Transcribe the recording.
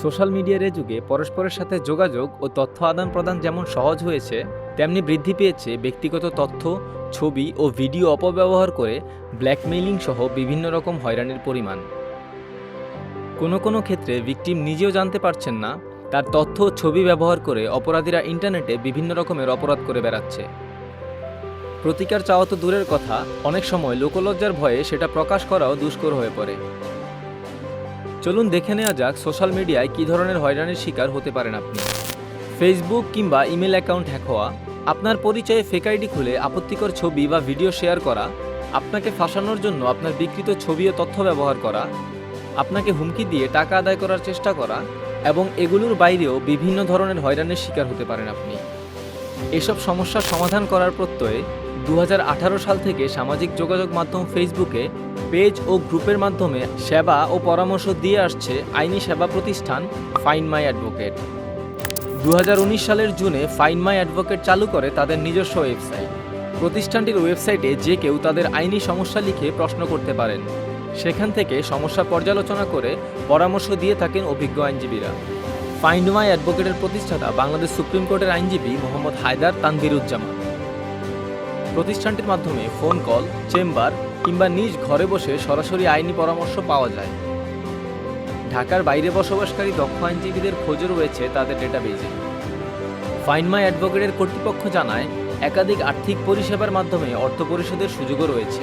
Social মিডিয়ার এ যুগে পরস্পরের সাথে যোগাযোগ ও তথ্য আদান-প্রদান যেমন সহজ হয়েছে, তেমনি বৃদ্ধি পেয়েছে ব্যক্তিগত তথ্য, ছবি ও ভিডিও অপব্যবহার করে ব্ল্যাকমেইলিং সহ বিভিন্ন রকম হয়রানির পরিমাণ। কোনো ক্ষেত্রে ভিকটিম নিজেও জানতে পারছেন না, তার তথ্য ও ছবি ব্যবহার করে অপরাধীরা ইন্টারনেটে বিভিন্ন রকমের অপরাধ করে বেড়াচ্ছে। প্রতিকার চাওয়া তো দূরের কথা, অনেক সময় লোকলজ্জার ভয়ে সেটা প্রকাশ করাও দুষ্কর হয়ে পড়ে। চলুন দেখে নেওয়া যাক সোশ্যাল মিডিয়ায় কী ধরনের হয়রানির শিকার হতে পারেন আপনি। ফেসবুক কিংবা ইমেল অ্যাকাউন্ট হ্যাক হওয়া, আপনার পরিচয়ে ফেক আইডি খুলে আপত্তিকর ছবি বা ভিডিও শেয়ার করা, আপনাকে ফাঁসানোর জন্য আপনার বিকৃত ছবি ও তথ্য ব্যবহার করা, আপনাকে হুমকি দিয়ে টাকা আদায় করার চেষ্টা করা এবং এগুলোর বাইরেও বিভিন্ন ধরনের হয়রানির শিকার হতে পারেন আপনি। এসব সমস্যার সমাধান করার প্রত্যয়ে 2018 সাল থেকে সামাজিক যোগাযোগ মাধ্যম ফেসবুকে পেজ ও গ্রুপের মাধ্যমে সেবা ও পরামর্শ দিয়ে আসছে আইনি সেবা প্রতিষ্ঠান ফাইন্ড মাই অ্যাডভোকেট। 2019 সালের জুনে ফাইন্ড মাই অ্যাডভোকেট চালু করে তাদের নিজস্ব ওয়েবসাইট। প্রতিষ্ঠানটির ওয়েবসাইটে যে কেউ তাদের আইনি সমস্যা লিখে প্রশ্ন করতে পারেন। সেখান থেকে সমস্যা পর্যালোচনা করে পরামর্শ দিয়ে থাকেন অভিজ্ঞ আইনজীবীরা। ফাইন্ড মাই অ্যাডভোকেটের প্রতিষ্ঠাতা বাংলাদেশ সুপ্রিম কোর্টের আইনজীবী মোহাম্মদ হায়দার তানভীরুজ্জামান। প্রতিষ্ঠানটির মাধ্যমে ফোন কল, চেম্বার কিংবা নিজ ঘরে বসে সরাসরি আইনি পরামর্শ পাওয়া যায়। ঢাকার বাইরে বসবাসকারী দক্ষ আইনজীবীদের খোঁজও রয়েছে তাদের ডেটাবেজে। ফাইন্ড মাই অ্যাডভোকেটের কর্তৃপক্ষ জানায়, একাধিক আর্থিক পরিষেবার মাধ্যমে অর্থ পরিশোধের সুযোগও রয়েছে।